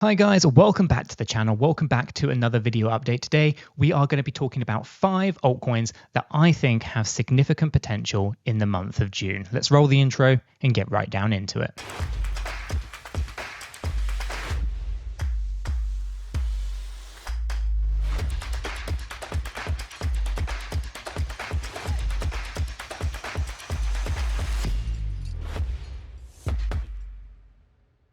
Hi guys, welcome back to the channel. Welcome back to another video update. Today, we are going to be talking about 5 altcoins that I think have significant potential in the month of June. Let's roll the intro and get right down into it.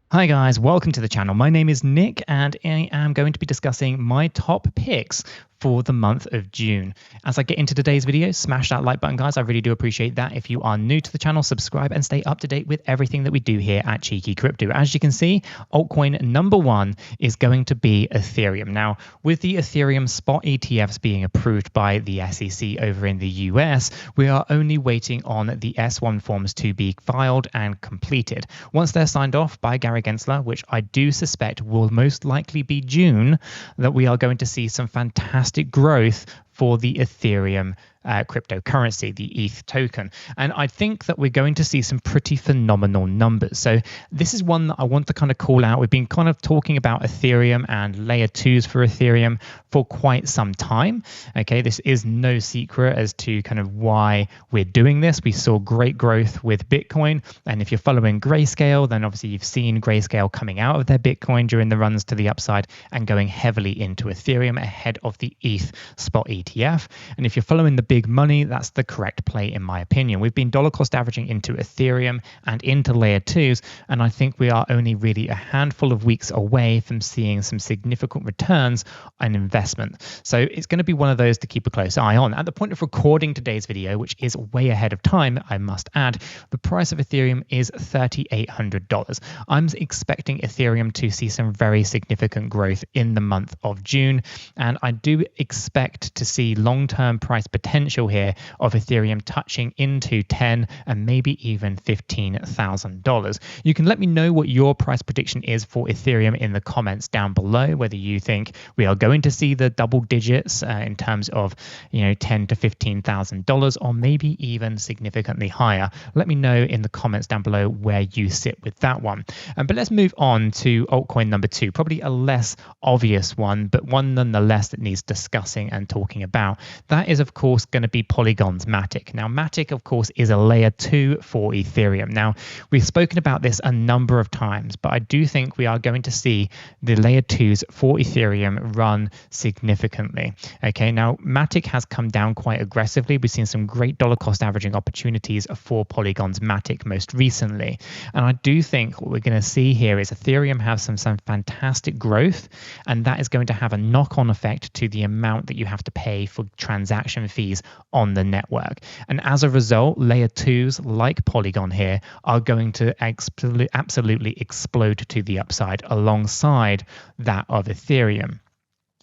Hi guys, welcome to the channel. My name is Nick and I am going to be discussing my top picks for the month of June. As I get into today's video, smash that like button, guys. I really do appreciate that. If you are new to the channel, subscribe and stay up to date with everything that we do here at Cheeky Crypto. As you can see, altcoin number 1 is going to be Ethereum. Now, with the Ethereum spot ETFs being approved by the SEC over in the US, we are only waiting on the S1 forms to be filed and completed. Once they're signed off by 𝗕𝗘𝗪𝗓𝗧𝗧, which I do suspect will most likely be June, that we are going to see some fantastic growth for the Ethereum cryptocurrency, the ETH token. And I think that we're going to see some pretty phenomenal numbers. So this is one that I want to kind of call out. We've been kind of talking about Ethereum and layer 2s for Ethereum for quite some time. Okay, this is no secret as to kind of why we're doing this. We saw great growth with Bitcoin. And if you're following Grayscale, then obviously you've seen Grayscale coming out of their Bitcoin during the runs to the upside and going heavily into Ethereum ahead of the ETH spot ETF. And if you're following the big money, that's the correct play in my opinion. We've been dollar cost averaging into Ethereum and into layer 2s, and I think we are only really a handful of weeks away from seeing some significant returns on investment. So it's going to be one of those to keep a close eye on. At the point of recording today's video, which is way ahead of time, I must add, the price of Ethereum is $3,800. I'm expecting Ethereum to see some very significant growth in the month of June, and I do expect to see long-term price potential here of Ethereum touching into $10,000 and maybe even $15,000. You can let me know what your price prediction is for Ethereum in the comments down below, whether you think we are going to see the double digits in terms of, $10,000 to $15,000 or maybe even significantly higher. Let me know in the comments down below where you sit with that one. But let's move on to altcoin number 2, probably a less obvious one, but one nonetheless that needs discussing and talking about. That is, of course, going to be Polygon's Matic. Now, Matic, of course, is a layer 2 for Ethereum. Now, we've spoken about this a number of times, but I do think we are going to see the layer 2s for Ethereum run significantly. Okay, now, Matic has come down quite aggressively. We've seen some great dollar cost averaging opportunities for Polygon's Matic most recently. And I do think what we're going to see here is Ethereum have some fantastic growth, and that is going to have a knock-on effect to the amount that you have to pay for transaction fees on the network. And as a result, layer 2s like Polygon here are going to absolutely explode to the upside alongside that of Ethereum.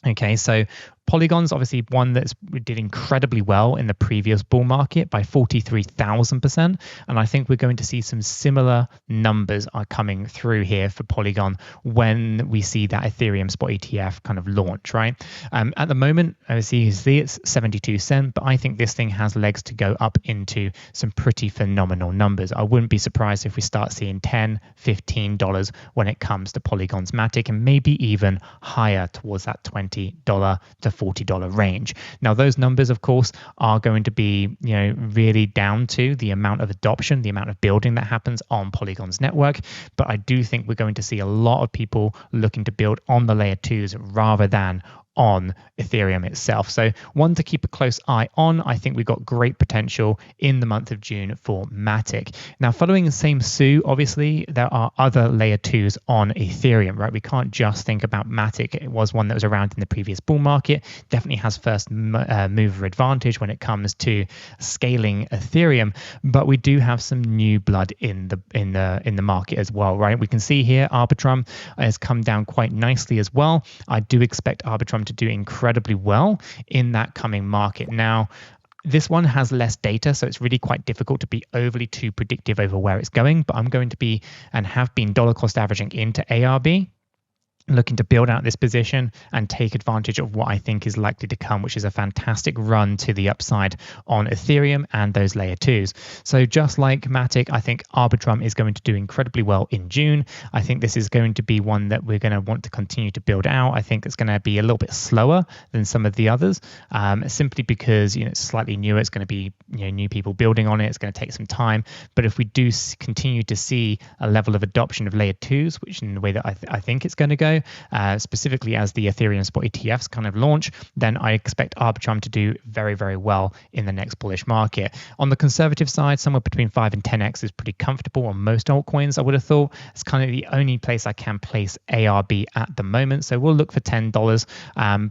Okay, so Polygon's obviously one that did incredibly well in the previous bull market by 43,000%. And I think we're going to see some similar numbers are coming through here for Polygon when we see that Ethereum spot ETF kind of launch, right? At the moment, obviously you see it's 72 cents, but I think this thing has legs to go up into some pretty phenomenal numbers. I wouldn't be surprised if we start seeing $10, $15 when it comes to Polygon's Matic, and maybe even higher towards that $20 to $40 range. Now, those numbers, of course, are going to be, really down to the amount of adoption, the amount of building that happens on Polygon's network. But I do think we're going to see a lot of people looking to build on the layer 2s rather than on Ethereum itself. So one to keep a close eye on. I think we've got great potential in the month of June for Matic. Now, following the same suit, obviously, there are other layer 2s on Ethereum, right? We can't just think about Matic. It was one that was around in the previous bull market, definitely has first mover advantage when it comes to scaling Ethereum, but we do have some new blood in the market as well, right? We can see here Arbitrum has come down quite nicely as well. I do expect Arbitrum to do incredibly well in that coming market. Now, this one has less data, so it's really quite difficult to be overly too predictive over where it's going, but I'm going to be and have been dollar cost averaging into ARB. looking to build out this position and take advantage of what I think is likely to come, which is a fantastic run to the upside on Ethereum and those layer 2s. So just like 𝗕𝗪𝗧, I think 𝗕𝗪𝗠𝗪 is going to do incredibly well in June. I think this is going to be one that we're going to want to continue to build out. I think it's going to be a little bit slower than some of the others, simply because it's slightly newer. It's going to be new people building on it. It's going to take some time. But if we do continue to see a level of adoption of layer 2s, which in the way that I think it's going to go, specifically as the Ethereum spot ETFs kind of launch, then I expect 𝗕𝗪𝗠𝗪 to do very, very well in the next bullish market. On the conservative side, somewhere between 5 and 10x is pretty comfortable on most altcoins, I would have thought. It's kind of the only place I can place ARB at the moment. So we'll look for $10,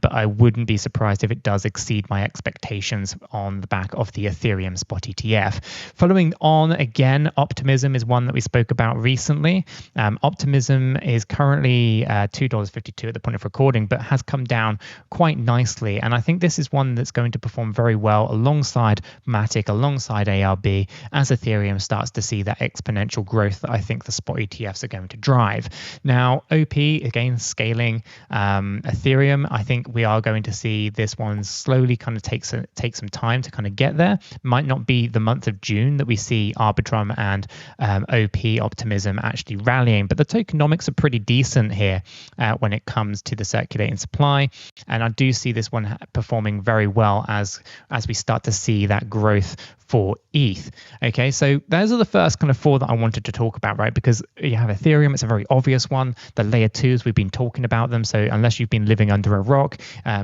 but I wouldn't be surprised if it does exceed my expectations on the back of the Ethereum spot ETF. Following on, again, Optimism is one that we spoke about recently. Optimism is currently $2.52 at the point of recording, but has come down quite nicely. And I think this is one that's going to perform very well alongside 𝗕𝗪𝗧𝗧, alongside ARB, as Ethereum starts to see that exponential growth that I think the spot ETFs are going to drive. Now, OP, again, scaling Ethereum, I think we are going to see this one slowly kind of take some time to kind of get there. Might not be the month of June that we see 𝗕𝗪𝗠𝗪 and OP Optimism actually rallying, but the tokenomics are pretty decent here when it comes to the circulating supply, and I do see this one performing very well as we start to see that growth for ETH. Okay, so those are the first kind of four that I wanted to talk about, right? Because you have Ethereum, it's a very obvious one. The layer 2s, we've been talking about them, so unless you've been living under a rock,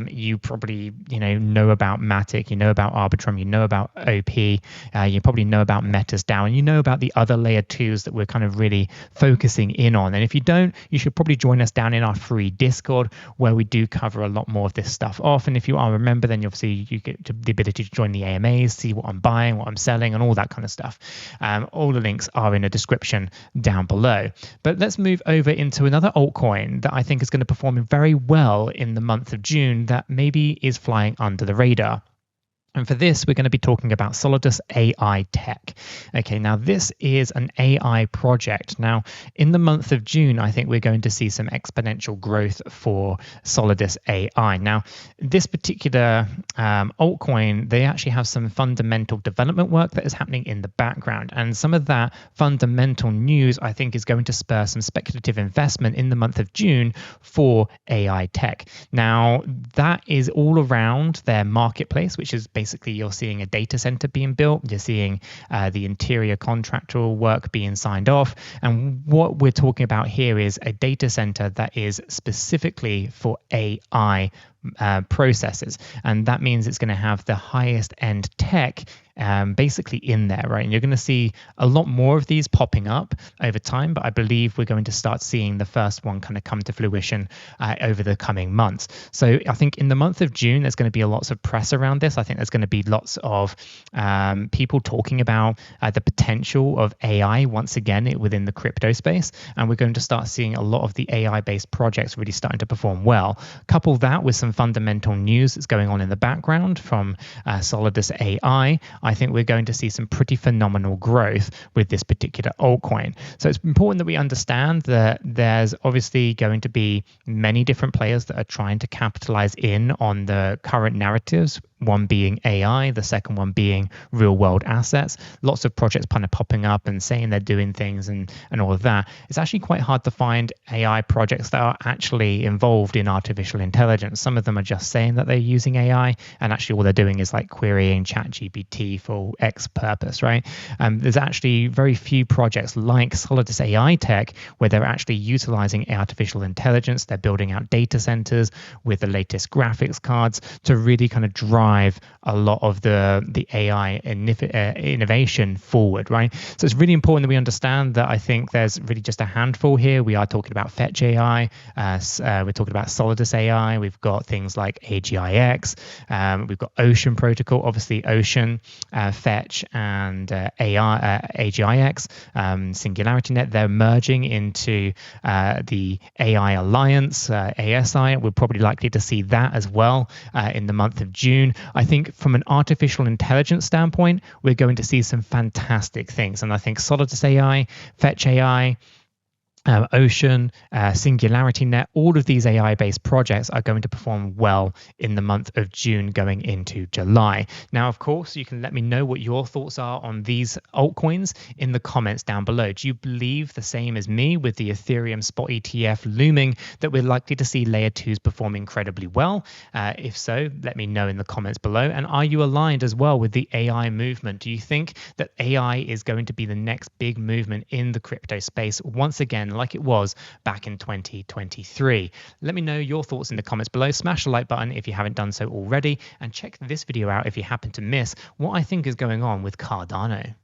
you probably know about 𝗕𝗪𝗧𝗧, you know about 𝗕𝗪𝗠𝗪, you know about OP, you probably know about Meta's DAO, and you know about the other layer 2s that we're kind of really focusing in on. And if you don't, you should probably join us down in our free Discord, where we do cover a lot more of this stuff off. And if you are a member, then obviously you get the ability to join the AMAs, see what I'm buying, what I'm selling, and all that kind of stuff. All the links are in the description down below. But let's move over into another altcoin that I think is going to perform very well in the month of June, that maybe is flying under the radar. And for this, we're going to be talking about Solidus AI Tech. Okay, now this is an AI project. Now, in the month of June, I think we're going to see some exponential growth for Solidus AI. Now, this particular altcoin, they actually have some fundamental development work that is happening in the background. And some of that fundamental news, I think, is going to spur some speculative investment in the month of June for AI Tech. Now, that is all around their marketplace, which is basically you're seeing a data center being built, you're seeing the interior contractual work being signed off. And what we're talking about here is a data center that is specifically for AI processes. And that means it's going to have the highest end tech basically in there, right? And you're going to see a lot more of these popping up over time, but I believe we're going to start seeing the first one kind of come to fruition over the coming months. So I think in the month of June, there's going to be lots of press around this. I think there's going to be lots of people talking about the potential of AI once again within the crypto space. And we're going to start seeing a lot of the AI-based projects really starting to perform well. Couple that with some fundamental news that's going on in the background from Solidus AI, I think we're going to see some pretty phenomenal growth with this particular altcoin. So it's important that we understand that there's obviously going to be many different players that are trying to capitalize in on the current narratives, one being AI, the second one being real world assets. Lots of projects kind of popping up and saying they're doing things and all of that. It's actually quite hard to find AI projects that are actually involved in artificial intelligence. Some of them are just saying that they're using AI, and actually all they're doing is like querying ChatGPT for X purpose, right? There's actually very few projects like Solidus AI Tech where they're actually utilizing artificial intelligence. They're building out data centers with the latest graphics cards to really kind of drive a lot of the AI innovation forward, right? So it's really important that we understand that I think there's really just a handful here. We are talking about Fetch AI, we're talking about Solidus AI, we've got things like AGIX, we've got Ocean Protocol, obviously Ocean, Fetch, and AGIX, SingularityNet. They're merging into the AI Alliance, ASI. We're probably likely to see that as well in the month of June. I think from an artificial intelligence standpoint, we're going to see some fantastic things. And I think Solidus AI, Fetch AI, Ocean, SingularityNet, all of these AI-based projects are going to perform well in the month of June going into July. Now, of course, you can let me know what your thoughts are on these altcoins in the comments down below. Do you believe the same as me with the Ethereum spot ETF looming that we're likely to see layer 2s perform incredibly well? If so, let me know in the comments below. And are you aligned as well with the AI movement? Do you think that AI is going to be the next big movement in the crypto space once again, like it was back in 2023? Let me know your thoughts in the comments below. Smash the like button if you haven't done so already, and check this video out if you happen to miss what I think is going on with Cardano.